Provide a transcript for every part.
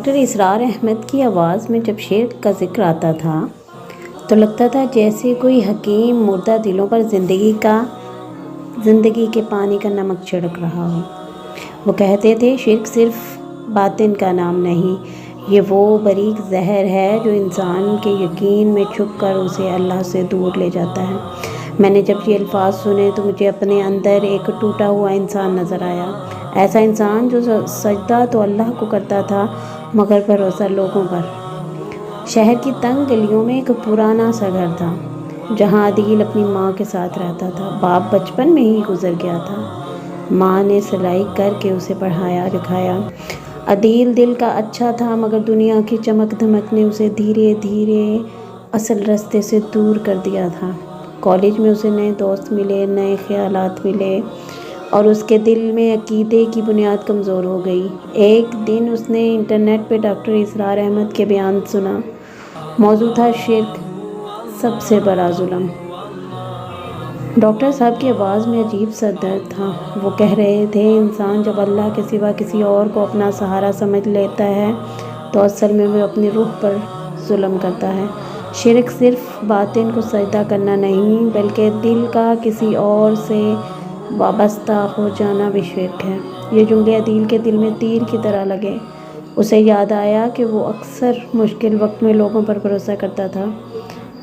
Doctor اسرار احمد کی آواز میں جب شرک کا ذکر آتا تھا تو لگتا تھا جیسے کوئی حکیم مردہ دلوں پر زندگی کے پانی کا نمک چھڑک رہا ہو۔ وہ کہتے تھے شرک صرف باطن کا نام نہیں، یہ وہ باریک زہر ہے جو انسان کے یقین میں چھپ کر اسے اللہ سے دور لے جاتا ہے۔ میں نے جب یہ الفاظ سنے تو مجھے اپنے اندر ایک ٹوٹا ہوا انسان نظر آیا، ایسا انسان جو سجدہ تو اللہ کو کرتا تھا مگر بھروسہ لوگوں پر۔ شہر کی تنگ گلیوں میں ایک پرانا سا گھر تھا جہاں عدیل اپنی ماں کے ساتھ رہتا تھا۔ باپ بچپن میں ہی گزر گیا تھا، ماں نے سلائی کر کے اسے پڑھایا لکھایا۔ عدیل دل کا اچھا تھا مگر دنیا کی چمک دھمک نے اسے دھیرے دھیرے اصل راستے سے دور کر دیا تھا۔ کالج میں اسے نئے دوست ملے، نئے خیالات ملے اور اس کے دل میں عقیدے کی بنیاد کمزور ہو گئی۔ ایک دن اس نے انٹرنیٹ پہ ڈاکٹر اسرار احمد کے بیان سنا۔ موضوع تھا شرک، سب سے بڑا ظلم۔ ڈاکٹر صاحب کی آواز میں عجیب سا درد تھا۔ وہ کہہ رہے تھے انسان جب اللہ کے سوا کسی اور کو اپنا سہارا سمجھ لیتا ہے تو اصل میں وہ اپنی روح پر ظلم کرتا ہے۔ شرک صرف باطن کو سجدہ کرنا نہیں بلکہ دل کا کسی اور سے وابستہ ہو جانا بھی شرک ہے۔ یہ جملے عدیل کے دل میں تیر کی طرح لگے۔ اسے یاد آیا کہ وہ اکثر مشکل وقت میں لوگوں پر بھروسہ کرتا تھا،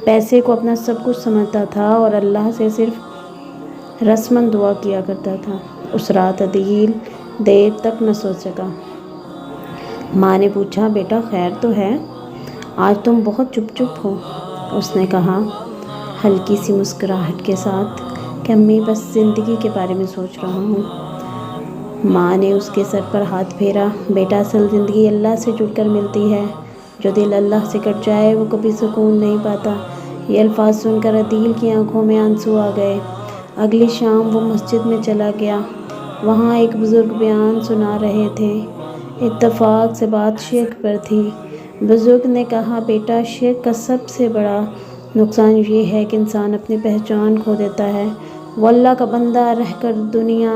پیسے کو اپنا سب کچھ سمجھتا تھا اور اللہ سے صرف رسماً دعا کیا کرتا تھا۔ اس رات عدیل دیر تک نہ سو سکا۔ ماں نے پوچھا بیٹا خیر تو ہے؟ آج تم بہت چپ ہو۔ اس نے کہا ہلکی سی مسکراہٹ کے ساتھ کہ امی بس زندگی کے بارے میں سوچ رہا ہوں۔ ماں نے اس کے سر پر ہاتھ پھیرا، بیٹا اصل زندگی اللہ سے جڑ کر ملتی ہے، جو دل اللہ سے کٹ جائے وہ کبھی سکون نہیں پاتا۔ یہ الفاظ سن کر عدیل کی آنکھوں میں آنسو آ گئے۔ اگلی شام وہ مسجد میں چلا گیا، وہاں ایک بزرگ بیان سنا رہے تھے۔ اتفاق سے بات شرک پر تھی۔ بزرگ نے کہا بیٹا شرک کا سب سے بڑا نقصان یہ ہے کہ انسان اپنی پہچان کھو دیتا ہے، وہ اللہ کا بندہ رہ کر دنیا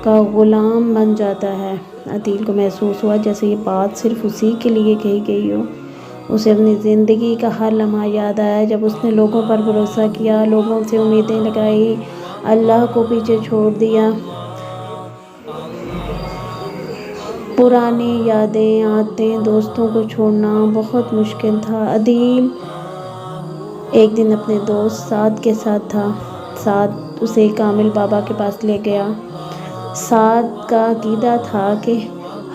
کا غلام بن جاتا ہے۔ عدیل کو محسوس ہوا جیسے یہ بات صرف اسی کے لیے کہی گئی ہو۔ اسے اپنی زندگی کا ہر لمحہ یاد آیا جب اس نے لوگوں پر بھروسہ کیا، لوگوں سے امیدیں لگائی، اللہ کو پیچھے چھوڑ دیا۔ پرانی یادیں، عادتیں، دوستوں کو چھوڑنا بہت مشکل تھا۔ عدیل ایک دن اپنے دوست سعد کے ساتھ تھا۔ سعد اسے کامل بابا کے پاس لے گیا۔ سعد کا عقیدہ تھا کہ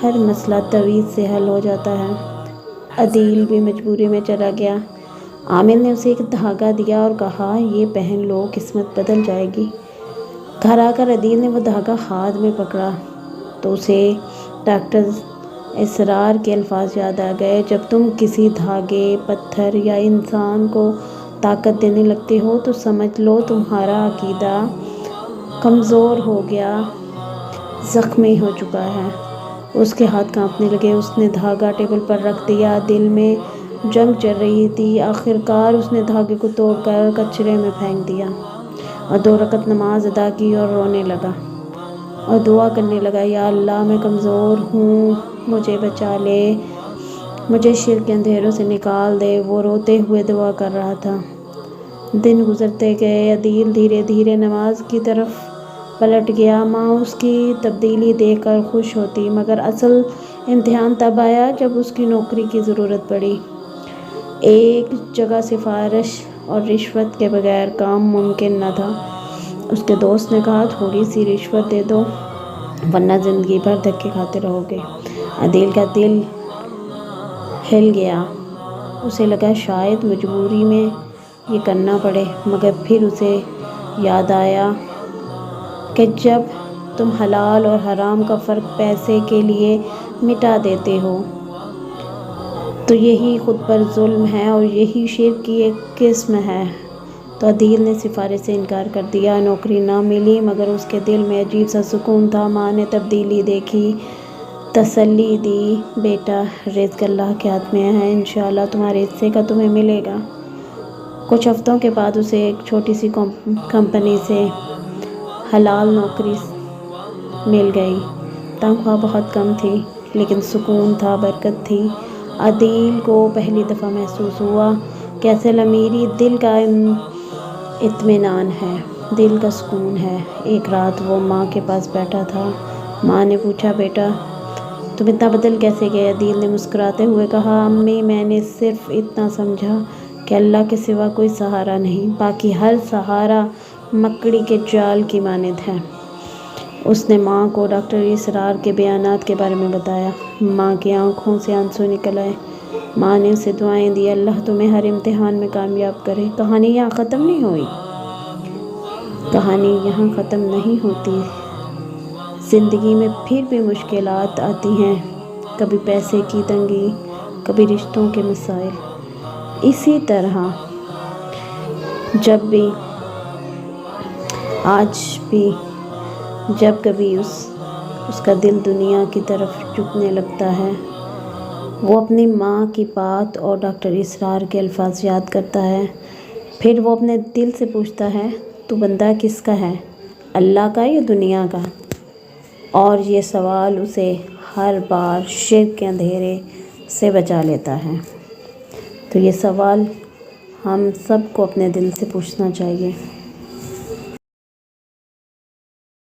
ہر مسئلہ تعویذ سے حل ہو جاتا ہے۔ عدیل بھی مجبوری میں چلا گیا۔ عامل نے اسے ایک دھاگا دیا اور کہا یہ پہن لو، قسمت بدل جائے گی۔ گھر آ کر عدیل نے وہ دھاگا ہاتھ میں پکڑا تو اسے ڈاکٹر اسرار کے الفاظ یاد آ گئے، جب تم کسی دھاگے، پتھر یا انسان کو طاقت دینے لگتے ہو تو سمجھ لو تمہارا عقیدہ کمزور ہو گیا، زخمی ہو چکا ہے۔ اس کے ہاتھ کانپنے لگے۔ اس نے دھاگا ٹیبل پر رکھ دیا۔ دل میں جنگ چل رہی تھی۔ آخر کار اس نے دھاگے کو توڑ کر کچرے میں پھینک دیا اور 2 رکعت نماز ادا کی اور رونے لگا اور دعا کرنے لگا یا اللہ میں کمزور ہوں، مجھے بچا لے، مجھے شرک کے اندھیروں سے نکال دے۔ وہ روتے ہوئے دعا کر رہا تھا۔ دن گزرتے گئے۔ عدیل دھیرے دھیرے نماز کی طرف پلٹ گیا۔ ماں اس کی تبدیلی دیکھ کر خوش ہوتی مگر اصل امتحان تب آیا جب اس کی نوکری کی ضرورت پڑی۔ ایک جگہ سفارش اور رشوت کے بغیر کام ممکن نہ تھا۔ اس کے دوست نے کہا تھوڑی سی رشوت دے دو ورنہ زندگی بھر دھکے کھاتے رہو گے۔ عدیل کا دل ہل گیا۔ اسے لگا شاید مجبوری میں یہ کرنا پڑے، مگر پھر اسے یاد آیا کہ جب تم حلال اور حرام کا فرق پیسے کے لیے مٹا دیتے ہو تو یہی خود پر ظلم ہے اور یہی شرک کی ایک قسم ہے۔ تو عدیل نے سفارش سے انکار کر دیا۔ نوکری نہ ملی مگر اس کے دل میں عجیب سا سکون تھا۔ ماں نے تبدیلی دیکھی، تسلی دی، بیٹا رزق اللہ کے ہاتھ میں ہے، انشاءاللہ تمہارے حصے کا تمہیں ملے گا۔ کچھ ہفتوں کے بعد اسے ایک چھوٹی سی کمپنی سے حلال نوکری مل گئی۔ تنخواہ بہت کم تھی لیکن سکون تھا، برکت تھی۔ عدیل کو پہلی دفعہ محسوس ہوا کہ اصل امیری دل کا اطمینان ہے، دل کا سکون ہے۔ ایک رات وہ ماں کے پاس بیٹھا تھا۔ ماں نے پوچھا، بیٹا تم اتنا بدل کیسے گئے؟ عدیل نے مسکراتے ہوئے کہا، امی میں نے صرف اتنا سمجھا کہ اللہ کے سوا کوئی سہارا نہیں، باقی ہر سہارا مکڑی کے جال کی مانند ہے۔ اس نے ماں کو ڈاکٹر اسرار کے بیانات کے بارے میں بتایا۔ ماں کی آنکھوں سے آنسو نکل آئے۔ ماں نے اسے دعائیں دی، اللہ تمہیں ہر امتحان میں کامیاب کرے۔ کہانی یہاں ختم نہیں ہوئی، کہانی یہاں ختم نہیں ہوتی۔ زندگی میں پھر بھی مشکلات آتی ہیں، کبھی پیسے کی تنگی، کبھی رشتوں کے مسائل۔ اسی طرح جب کبھی اس کا دل دنیا کی طرف جھکنے لگتا ہے، وہ اپنی ماں کی بات اور ڈاکٹر اسرار کے الفاظ یاد کرتا ہے۔ پھر وہ اپنے دل سے پوچھتا ہے، تو بندہ کس کا ہے، اللہ کا یا دنیا کا؟ اور یہ سوال اسے ہر بار شرک کے اندھیرے سے بچا لیتا ہے۔ تو یہ سوال ہم سب کو اپنے دل سے پوچھنا چاہیے۔